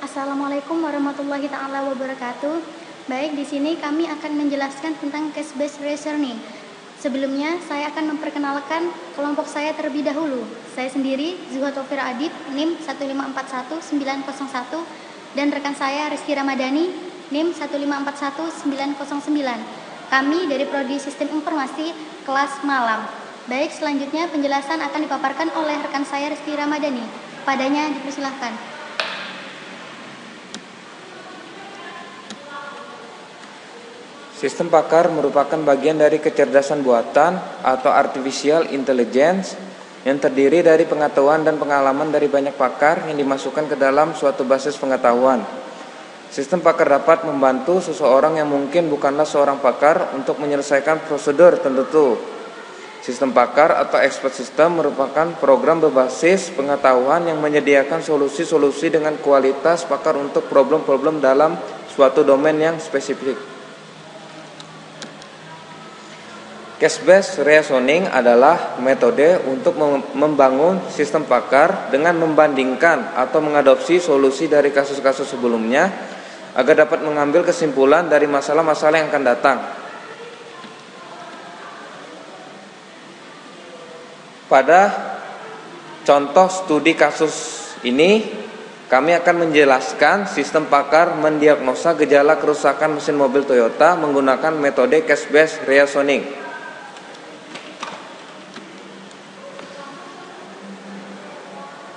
Assalamualaikum warahmatullahi taala wabarakatuh. Baik, di sini kami akan menjelaskan tentang case based reasoning. Sebelumnya, saya akan memperkenalkan kelompok saya terlebih dahulu. Saya sendiri, Zuhra Taufir Adib, NIM 1541901, dan rekan saya Rizky Ramadhani, NIM 1541909. Kami dari Prodi Sistem Informasi kelas malam. Baik, selanjutnya penjelasan akan dipaparkan oleh rekan saya Rizky Ramadhani. Padanya dipersilahkan. Sistem pakar merupakan bagian dari kecerdasan buatan atau artificial intelligence yang terdiri dari pengetahuan dan pengalaman dari banyak pakar yang dimasukkan ke dalam suatu basis pengetahuan. Sistem pakar dapat membantu seseorang yang mungkin bukanlah seorang pakar untuk menyelesaikan prosedur tertentu. Sistem pakar atau expert system merupakan program berbasis pengetahuan yang menyediakan solusi-solusi dengan kualitas pakar untuk problem-problem dalam suatu domain yang spesifik. Case-based reasoning adalah metode untuk membangun sistem pakar dengan membandingkan atau mengadopsi solusi dari kasus-kasus sebelumnya agar dapat mengambil kesimpulan dari masalah-masalah yang akan datang. Pada contoh studi kasus ini, kami akan menjelaskan sistem pakar mendiagnosa gejala kerusakan mesin mobil Toyota menggunakan metode case-based reasoning.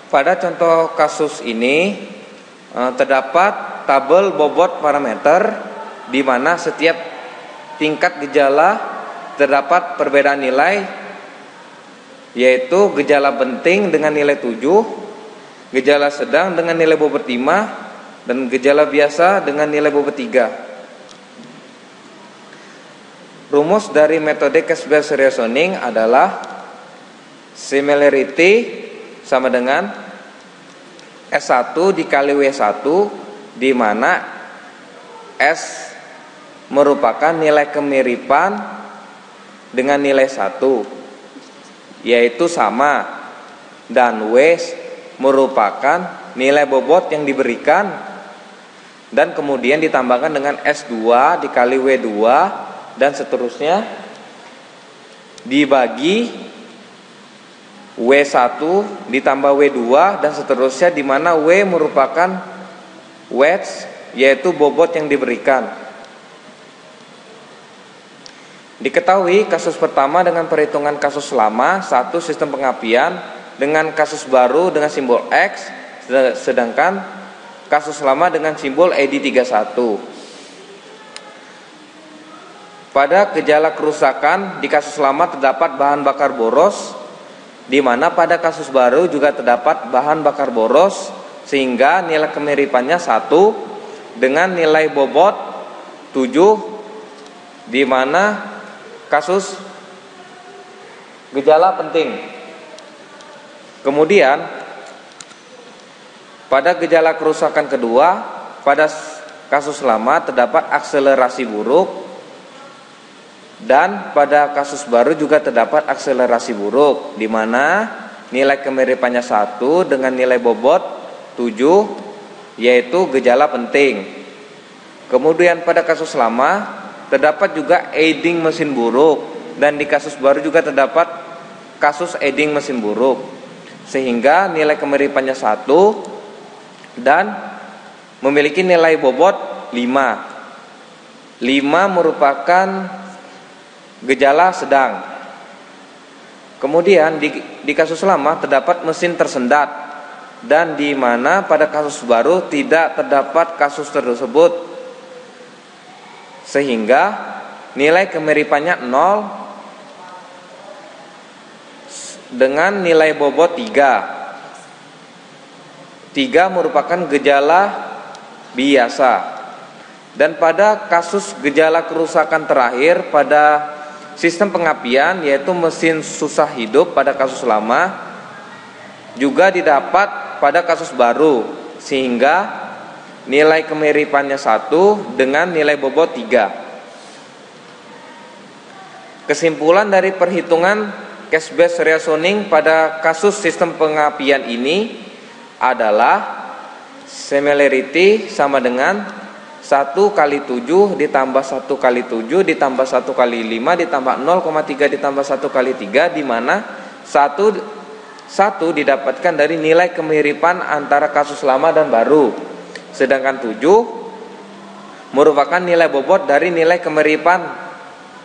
Pada contoh kasus ini terdapat tabel bobot parameter di mana setiap tingkat gejala terdapat perbedaan nilai, yaitu gejala penting dengan nilai 7, gejala sedang dengan nilai bobot 5, dan gejala biasa dengan nilai bobot 3. Rumus dari metode case-based reasoning adalah similarity sama dengan S1 dikali W1, di mana S merupakan nilai kemiripan dengan nilai 1, yaitu sama, dan W merupakan nilai bobot yang diberikan, dan kemudian ditambahkan dengan S2 dikali W2, dan seterusnya dibagi W1 ditambah W2 dan seterusnya, di mana W merupakan weight, yaitu bobot yang diberikan. Diketahui kasus pertama dengan perhitungan kasus lama, satu sistem pengapian, dengan kasus baru dengan simbol X, sedangkan kasus lama dengan simbol ED31. Pada gejala kerusakan di kasus lama terdapat bahan bakar boros, di mana pada kasus baru juga terdapat bahan bakar boros, sehingga nilai kemiripannya 1 dengan nilai bobot 7, di mana kasus gejala penting. Kemudian pada gejala kerusakan kedua, pada kasus lama terdapat akselerasi buruk, dan pada kasus baru juga terdapat akselerasi buruk, di mana nilai kemiripannya 1 dengan nilai bobot 7, yaitu gejala penting. Kemudian pada kasus lama terdapat juga aiding mesin buruk, dan di kasus baru juga terdapat kasus aiding mesin buruk, sehingga nilai kemiripannya 1 dan memiliki nilai bobot 5. 5 merupakan gejala sedang. Kemudian di kasus lama terdapat mesin tersendat, dan di mana pada kasus baru tidak terdapat kasus tersebut, sehingga nilai kemiripannya 0 dengan nilai bobot 3. 3 merupakan gejala biasa. Dan pada kasus gejala kerusakan terakhir pada sistem pengapian, yaitu mesin susah hidup pada kasus lama, juga didapat pada kasus baru, sehingga nilai kemiripannya 1 dengan nilai bobot 3. Kesimpulan dari perhitungan case-based reasoning pada kasus sistem pengapian ini adalah similarity sama dengan 1 kali 7 ditambah 1 kali 7 ditambah 1 kali 5 ditambah 0,3 ditambah 1 kali 3, di mana 1 didapatkan dari nilai kemiripan antara kasus lama dan baru. Sedangkan 7 merupakan nilai bobot dari nilai kemiripan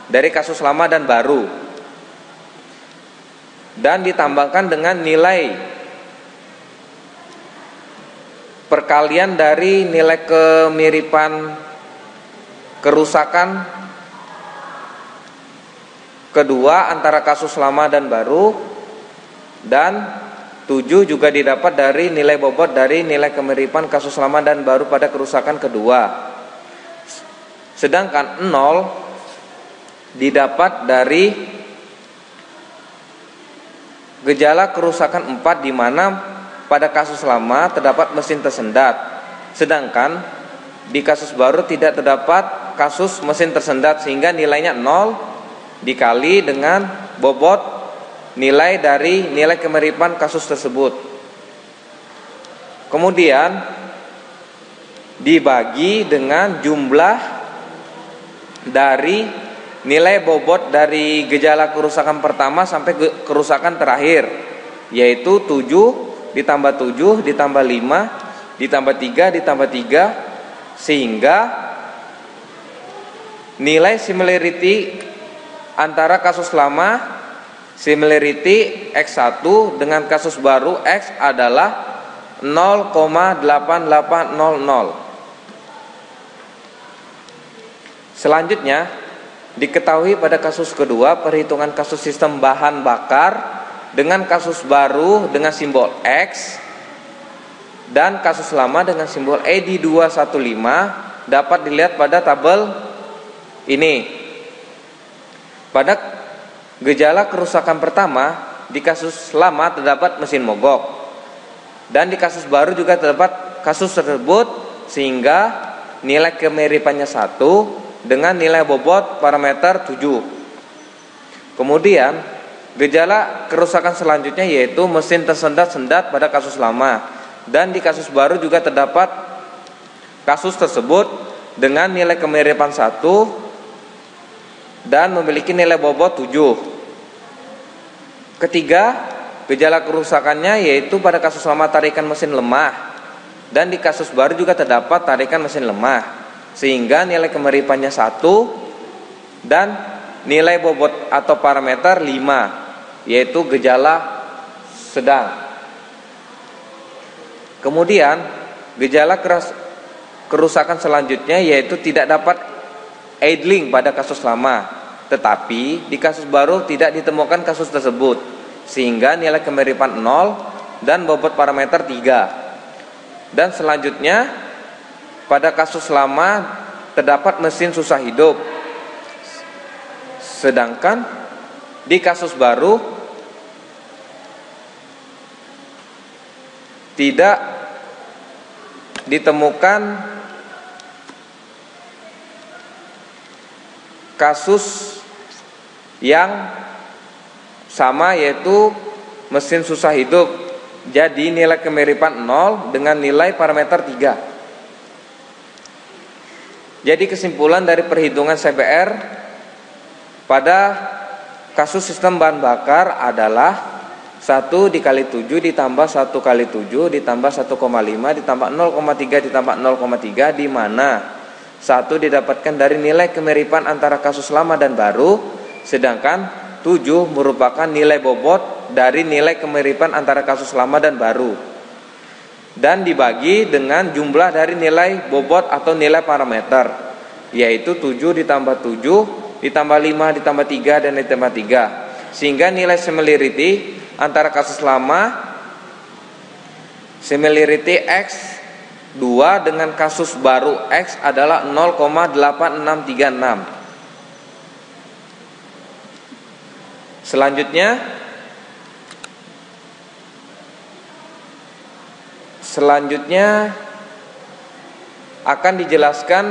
dari kasus lama dan baru. Dan ditambahkan dengan nilai perkalian dari nilai kemiripan kerusakan kedua antara kasus lama dan baru, dan 7 juga didapat dari nilai bobot dari nilai kemiripan kasus lama dan baru pada kerusakan kedua. Sedangkan 0 didapat dari gejala kerusakan 4, di mana pada kasus lama terdapat mesin tersendat, sedangkan di kasus baru tidak terdapat kasus mesin tersendat, sehingga nilainya 0 dikali dengan bobot nilai dari nilai kemiripan kasus tersebut. Kemudian dibagi dengan jumlah dari nilai bobot dari gejala kerusakan pertama sampai kerusakan terakhir, yaitu 7 ditambah 7 ditambah 5 ditambah 3 ditambah 3, sehingga nilai similarity antara kasus lama similarity X1 dengan kasus baru X adalah 0,8800. Selanjutnya, diketahui pada kasus kedua perhitungan kasus sistem bahan bakar dengan kasus baru dengan simbol X dan kasus lama dengan simbol ED215 dapat dilihat pada tabel ini. Pada gejala kerusakan pertama, di kasus lama terdapat mesin mogok, dan di kasus baru juga terdapat kasus tersebut, sehingga nilai kemiripannya 1 dengan nilai bobot parameter 7. Kemudian gejala kerusakan selanjutnya yaitu mesin tersendat-sendat pada kasus lama, dan di kasus baru juga terdapat kasus tersebut dengan nilai kemiripan 1 dan memiliki nilai bobot 7. Ketiga, gejala kerusakannya yaitu pada kasus lama tarikan mesin lemah, dan di kasus baru juga terdapat tarikan mesin lemah, sehingga nilai kemiripannya 1 dan nilai bobot atau parameter 5, yaitu gejala sedang. Kemudian gejala kerusakan selanjutnya yaitu tidak dapat idling pada kasus lama, tetapi di kasus baru tidak ditemukan kasus tersebut, sehingga nilai kemiripan 0 dan bobot parameter 3. Dan selanjutnya pada kasus lama terdapat mesin susah hidup, sedangkan di kasus baru tidak ditemukan kasus yang sama, yaitu mesin susah hidup. Jadi nilai kemiripan 0 dengan nilai parameter 3. Jadi kesimpulan dari perhitungan CBR pada kasus sistem bahan bakar adalah 1 dikali 7 ditambah 1 kali 7 ditambah 1,5 ditambah 0,3 ditambah 0,3, di mana 1 didapatkan dari nilai kemiripan antara kasus lama dan baru, sedangkan 7 merupakan nilai bobot dari nilai kemiripan antara kasus lama dan baru, dan dibagi dengan jumlah dari nilai bobot atau nilai parameter, yaitu 7 ditambah 7 ditambah 5 ditambah 3 dan ditambah 3, sehingga nilai similarity antara kasus lama similarity X 2 dengan kasus baru X adalah 0,8636. Selanjutnya akan dijelaskan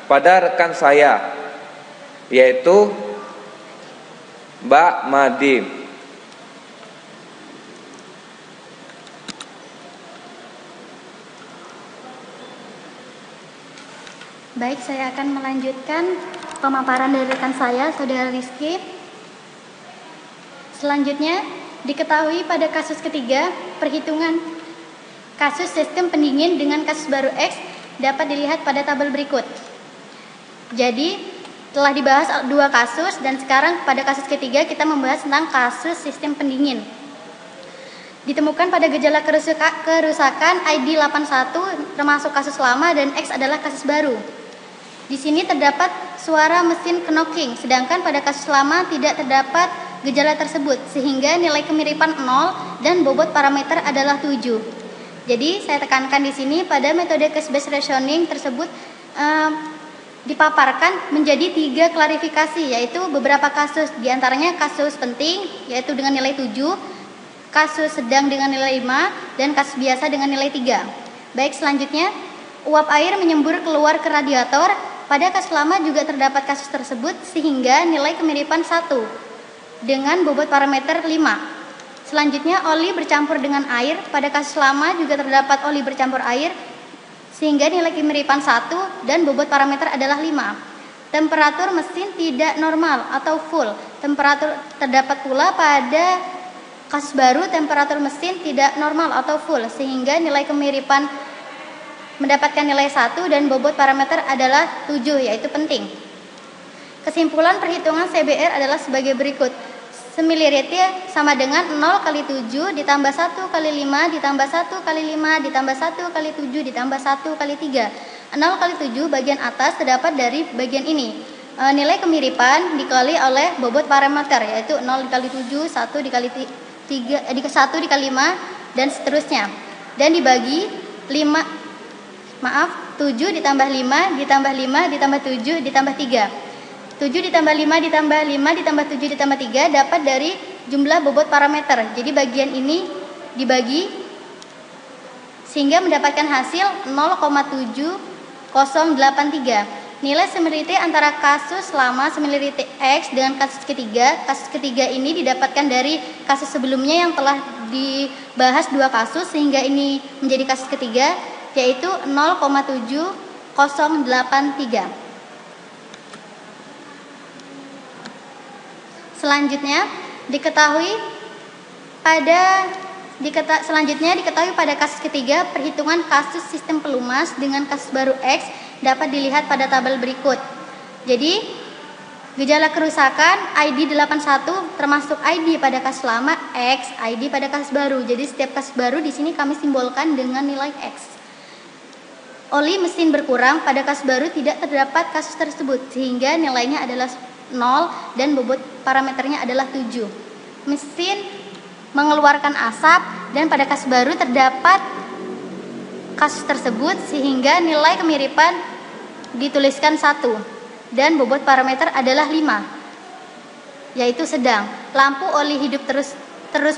pada rekan saya, yaitu Mbak Madim. Baik, saya akan melanjutkan pemaparan dari rekan saya, Saudara Rizky. Selanjutnya, diketahui pada kasus ketiga, perhitungan kasus sistem pendingin dengan kasus baru X dapat dilihat pada tabel berikut. Jadi, telah dibahas 2 kasus dan sekarang pada kasus ketiga kita membahas tentang kasus sistem pendingin. Ditemukan pada gejala kerusakan ID 81 termasuk kasus lama dan X adalah kasus baru. Di sini terdapat suara mesin knocking, sedangkan pada kasus lama tidak terdapat gejala tersebut, sehingga nilai kemiripan 0 dan bobot parameter adalah 7. Jadi saya tekankan di sini pada metode case-based reasoning tersebut dipaparkan menjadi 3 klarifikasi, yaitu beberapa kasus, diantaranya kasus penting yaitu dengan nilai 7, kasus sedang dengan nilai 5, dan kasus biasa dengan nilai 3. Baik, selanjutnya uap air menyembur keluar ke radiator. Pada kasus lama juga terdapat kasus tersebut sehingga nilai kemiripan 1 dengan bobot parameter 5. Selanjutnya oli bercampur dengan air. Pada kasus lama juga terdapat oli bercampur air sehingga nilai kemiripan 1 dan bobot parameter adalah 5. Temperatur mesin tidak normal atau full. Temperatur terdapat pula pada kasus baru temperatur mesin tidak normal atau full sehingga nilai kemiripan mendapatkan nilai 1 dan bobot parameter adalah 7, yaitu penting. Kesimpulan perhitungan CBR adalah sebagai berikut. Similarity sama dengan 0 kali 7 ditambah 1 kali 5 ditambah 1 kali 5 ditambah 1 kali 7 ditambah 1 kali 3. 0 kali 7 bagian atas terdapat dari bagian ini. Nilai kemiripan dikali oleh bobot parameter, yaitu 0 dikali 7, 1 dikali 3, 1 dikali 5, dan seterusnya. Dan dibagi 7 ditambah 5 ditambah 5 ditambah 7 ditambah 3. 7 ditambah 5 ditambah 5 ditambah 7 ditambah 3 dapat dari jumlah bobot parameter. Jadi bagian ini dibagi sehingga mendapatkan hasil 0,7083. Nilai similarity antara kasus lama similarity X dengan kasus ketiga. Kasus ketiga ini didapatkan dari kasus sebelumnya yang telah dibahas 2 kasus sehingga ini menjadi kasus ketiga, yaitu 0,7083. Selanjutnya diketahui pada kasus ketiga perhitungan kasus sistem pelumas dengan kasus baru X dapat dilihat pada tabel berikut. Jadi gejala kerusakan ID 81 termasuk ID pada kasus lama, X ID pada kasus baru. Jadi setiap kasus baru di sini kami simbolkan dengan nilai X. Oli mesin berkurang, pada kasus baru tidak terdapat kasus tersebut sehingga nilainya adalah 0 dan bobot parameternya adalah 7. Mesin mengeluarkan asap dan pada kasus baru terdapat kasus tersebut sehingga nilai kemiripan dituliskan 1 dan bobot parameter adalah 5, yaitu sedang. Lampu oli hidup terus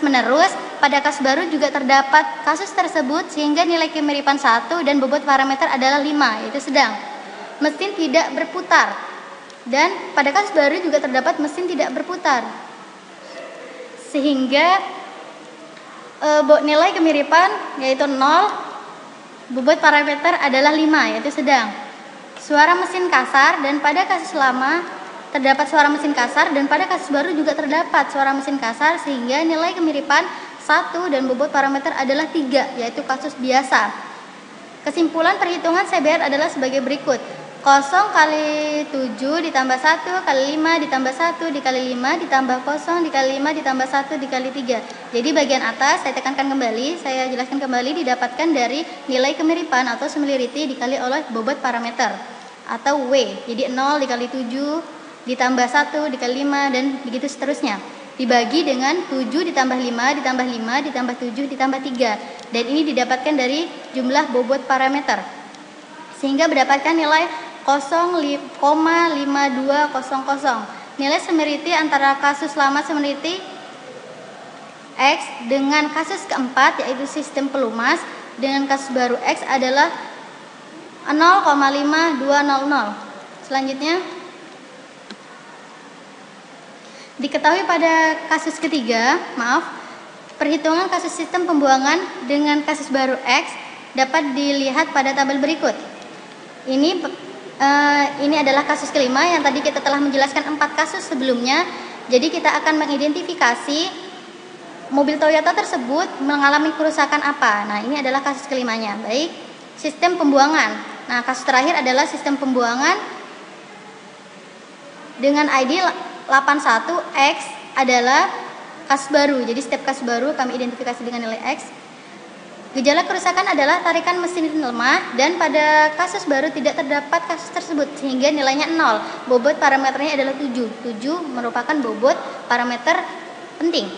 menerus, pada kasus baru juga terdapat kasus tersebut sehingga nilai kemiripan 1 dan bobot parameter adalah 5, yaitu sedang. Mesin tidak berputar, dan pada kasus baru juga terdapat mesin tidak berputar sehingga nilai kemiripan yaitu 0, bobot parameter adalah 5, yaitu sedang. Suara mesin kasar, dan pada kasus lama terdapat suara mesin kasar dan pada kasus baru juga terdapat suara mesin kasar sehingga nilai kemiripan 1 dan bobot parameter adalah 3, yaitu kasus biasa. Kesimpulan perhitungan CBR adalah sebagai berikut. 0 kali 7 ditambah 1 kali 5 ditambah 1 dikali 5 ditambah 0 dikali 5 ditambah 1 dikali 3. Jadi bagian atas saya tekankan kembali, saya jelaskan kembali, didapatkan dari nilai kemiripan atau similarity dikali oleh bobot parameter atau W. Jadi 0 dikali 7 ditambah 1 dikali 5 dan begitu seterusnya. Dibagi dengan 7 ditambah 5 ditambah 5 ditambah 7 ditambah 3. Dan ini didapatkan dari jumlah bobot parameter. Sehingga mendapatkan nilai 0,5200. Nilai similarity antara kasus lama similarity X dengan kasus keempat yaitu sistem pelumas dengan kasus baru X adalah 0,5200. Selanjutnya diketahui pada kasus ketiga, perhitungan kasus sistem pembuangan dengan kasus baru X dapat dilihat pada tabel berikut. Ini Ini adalah kasus kelima yang tadi kita telah menjelaskan 4 kasus sebelumnya. Jadi kita akan mengidentifikasi mobil Toyota tersebut mengalami kerusakan apa. Nah, ini adalah kasus kelimanya. Baik, sistem pembuangan. Nah, kasus terakhir adalah sistem pembuangan dengan ID 81X adalah kasus baru. Jadi setiap kasus baru kami identifikasi dengan nilai X. Gejala kerusakan adalah tarikan mesin lemah dan pada kasus baru tidak terdapat kasus tersebut sehingga nilainya 0. Bobot parameternya adalah 7. 7 merupakan bobot parameter penting.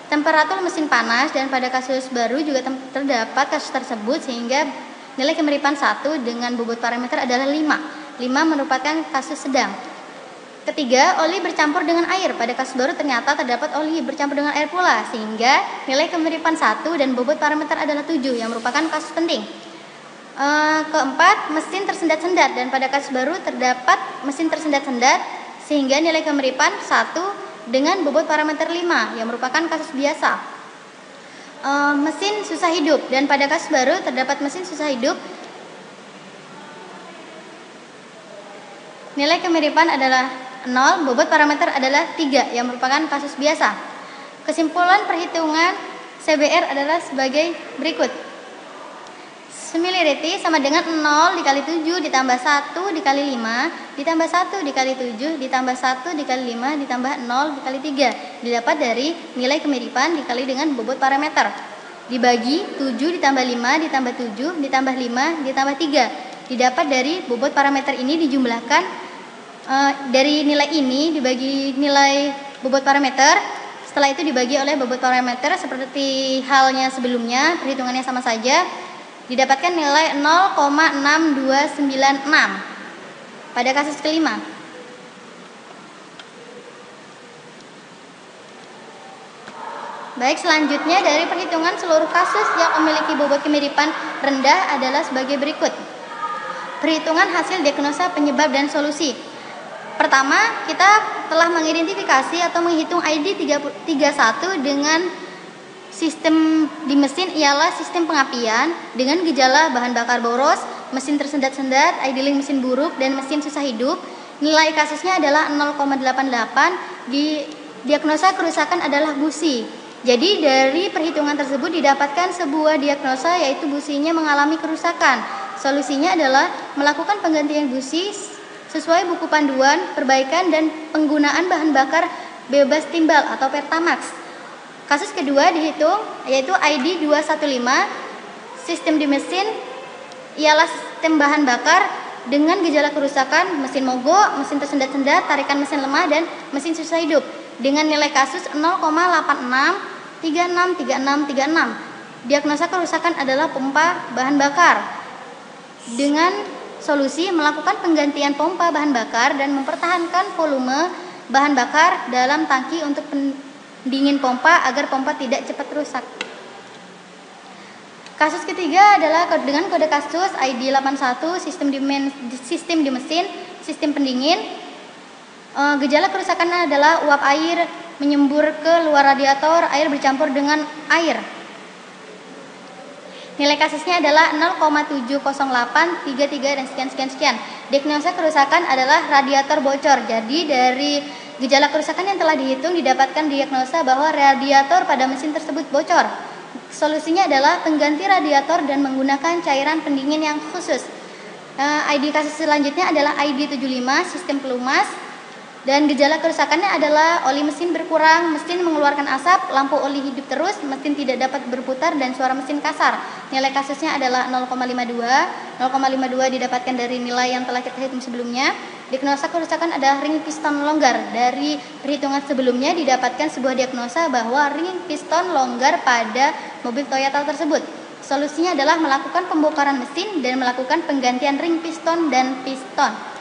Temperatur mesin panas dan pada kasus baru juga terdapat kasus tersebut sehingga nilai kemiripan 1 dengan bobot parameter adalah 5. 5 merupakan kasus sedang. Ketiga, oli bercampur dengan air. Pada kasus baru ternyata terdapat oli bercampur dengan air pula sehingga nilai kemiripan 1 dan bobot parameter adalah 7 yang merupakan kasus penting. Keempat, mesin tersendat-sendat dan pada kasus baru terdapat mesin tersendat-sendat sehingga nilai kemiripan 1 dengan bobot parameter 5 yang merupakan kasus biasa. Mesin susah hidup dan pada kasus baru terdapat mesin susah hidup. Nilai kemiripan adalah 0, bobot parameter adalah 3 yang merupakan kasus biasa. Kesimpulan perhitungan CBR adalah sebagai berikut. Similarity sama dengan 0 dikali 7 ditambah 1 dikali 5 ditambah 1 dikali 7 ditambah 1 dikali 5 ditambah 0 dikali 3 didapat dari nilai kemiripan dikali dengan bobot parameter dibagi 7 ditambah 5 ditambah 7 ditambah 5 ditambah 3 didapat dari bobot parameter ini dijumlahkan dari nilai ini dibagi nilai bobot parameter, setelah itu dibagi oleh bobot parameter seperti halnya sebelumnya, perhitungannya sama saja, didapatkan nilai 0,6296 pada kasus kelima. Baik, selanjutnya dari perhitungan seluruh kasus yang memiliki bobot kemiripan rendah adalah sebagai berikut. Perhitungan hasil diagnosa penyebab dan solusi. Pertama, kita telah mengidentifikasi atau menghitung ID 31 dengan sistem di mesin ialah sistem pengapian dengan gejala bahan bakar boros, mesin tersendat-sendat, idling mesin buruk, dan mesin susah hidup. Nilai kasusnya adalah 0,88. Di diagnosa kerusakan adalah busi. Jadi dari perhitungan tersebut didapatkan sebuah diagnosa yaitu businya mengalami kerusakan. Solusinya adalah melakukan penggantian busi sesuai buku panduan perbaikan dan penggunaan bahan bakar bebas timbal atau Pertamax. Kasus kedua dihitung yaitu ID 215, sistem di mesin ialah sistem bahan bakar dengan gejala kerusakan mesin mogok, mesin tersendat-sendat, tarikan mesin lemah, dan mesin susah hidup dengan nilai kasus 0,86363636. Diagnosa kerusakan adalah pompa bahan bakar dengan solusi melakukan penggantian pompa bahan bakar dan mempertahankan volume bahan bakar dalam tangki untuk pendingin pompa agar pompa tidak cepat rusak. Kasus ketiga adalah dengan kode kasus ID 81 sistem di mesin, sistem pendingin. Gejala kerusakan adalah uap air menyembur ke luar radiator, air bercampur dengan air. Nilai kasusnya adalah 0,70833 dan sekian. Diagnosa kerusakan adalah radiator bocor. Jadi dari gejala kerusakan yang telah dihitung didapatkan diagnosa bahwa radiator pada mesin tersebut bocor. Solusinya adalah pengganti radiator dan menggunakan cairan pendingin yang khusus. ID kasus selanjutnya adalah ID 75 sistem pelumas. Dan gejala kerusakannya adalah oli mesin berkurang, mesin mengeluarkan asap, lampu oli hidup terus, mesin tidak dapat berputar, dan suara mesin kasar. Nilai kasusnya adalah 0,52. 0,52 didapatkan dari nilai yang telah kita hitung sebelumnya. Diagnosa kerusakan adalah ring piston longgar. Dari perhitungan sebelumnya didapatkan sebuah diagnosa bahwa ring piston longgar pada mobil Toyota tersebut. Solusinya adalah melakukan pembongkaran mesin dan melakukan penggantian ring piston dan piston.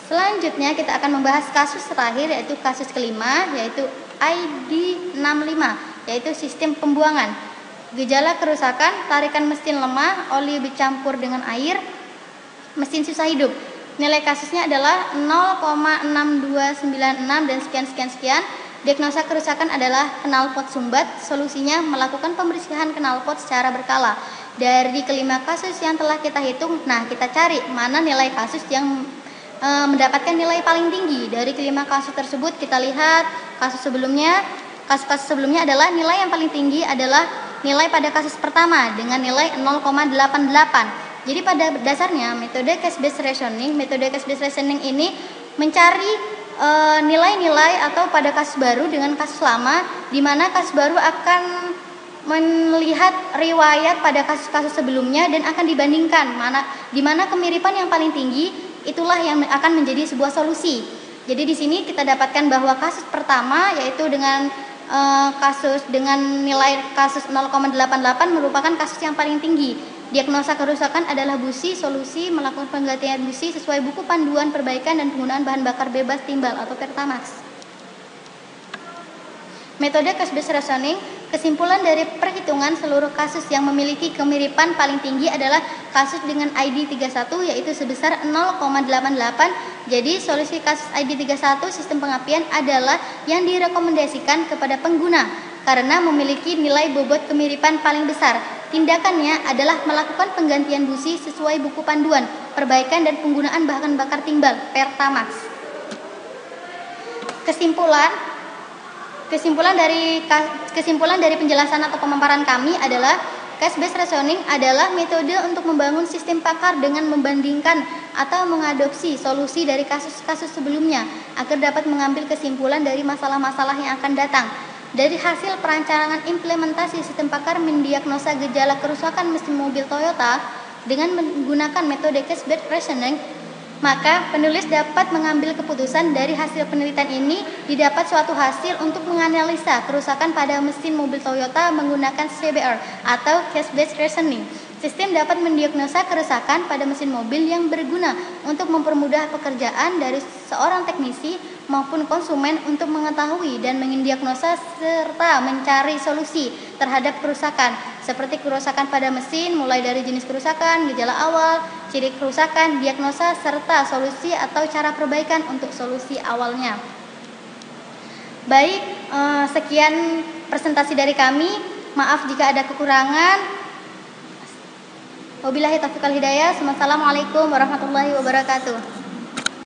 Selanjutnya kita akan membahas kasus terakhir yaitu kasus kelima yaitu ID 65 yaitu sistem pembuangan. Gejala kerusakan tarikan mesin lemah, oli bercampur dengan air, mesin susah hidup. Nilai kasusnya adalah 0,6296 dan sekian. Diagnosa kerusakan adalah knalpot sumbat. Solusinya melakukan pembersihan knalpot secara berkala. Dari kelima kasus yang telah kita hitung, nah kita cari mana nilai kasus yang mendapatkan nilai paling tinggi. Dari kelima kasus tersebut kita lihat kasus sebelumnya adalah nilai yang paling tinggi adalah nilai pada kasus pertama dengan nilai 0,88. Jadi pada dasarnya metode case-based reasoning ini mencari nilai-nilai atau pada kasus baru dengan kasus lama, di mana kasus baru akan melihat riwayat pada kasus-kasus sebelumnya dan akan dibandingkan di mana kemiripan yang paling tinggi itulah yang akan menjadi sebuah solusi. Jadi di sini kita dapatkan bahwa kasus pertama yaitu dengan kasus dengan nilai kasus 0,88 merupakan kasus yang paling tinggi. Diagnosa kerusakan adalah busi, solusi melakukan penggantian busi sesuai buku panduan perbaikan dan penggunaan bahan bakar bebas timbal atau Pertamax. Metode case-based reasoning, kesimpulan dari perhitungan seluruh kasus yang memiliki kemiripan paling tinggi adalah kasus dengan ID 31 yaitu sebesar 0,88. Jadi solusi kasus ID 31 sistem pengapian adalah yang direkomendasikan kepada pengguna karena memiliki nilai bobot kemiripan paling besar. Tindakannya adalah melakukan penggantian busi sesuai buku panduan perbaikan dan penggunaan bahan bakar timbal Pertamax. Kesimpulan dari penjelasan atau pemaparan kami adalah case-based reasoning adalah metode untuk membangun sistem pakar dengan membandingkan atau mengadopsi solusi dari kasus-kasus sebelumnya agar dapat mengambil kesimpulan dari masalah-masalah yang akan datang. Dari hasil perancangan implementasi sistem pakar mendiagnosa gejala kerusakan mesin mobil Toyota dengan menggunakan metode case-based reasoning, maka penulis dapat mengambil keputusan dari hasil penelitian ini didapat suatu hasil untuk menganalisa kerusakan pada mesin mobil Toyota menggunakan CBR atau case-based reasoning. Sistem dapat mendiagnosa kerusakan pada mesin mobil yang berguna untuk mempermudah pekerjaan dari seorang teknisi maupun konsumen untuk mengetahui dan mendiagnosa serta mencari solusi terhadap kerusakan seperti kerusakan pada mesin mulai dari jenis kerusakan, gejala awal, ciri kerusakan, diagnosa serta solusi atau cara perbaikan untuk solusi awalnya. Baik, sekian presentasi dari kami. Maaf jika ada kekurangan. Wabillahi taufiq wal hidayah. Wassalamualaikum warahmatullahi wabarakatuh.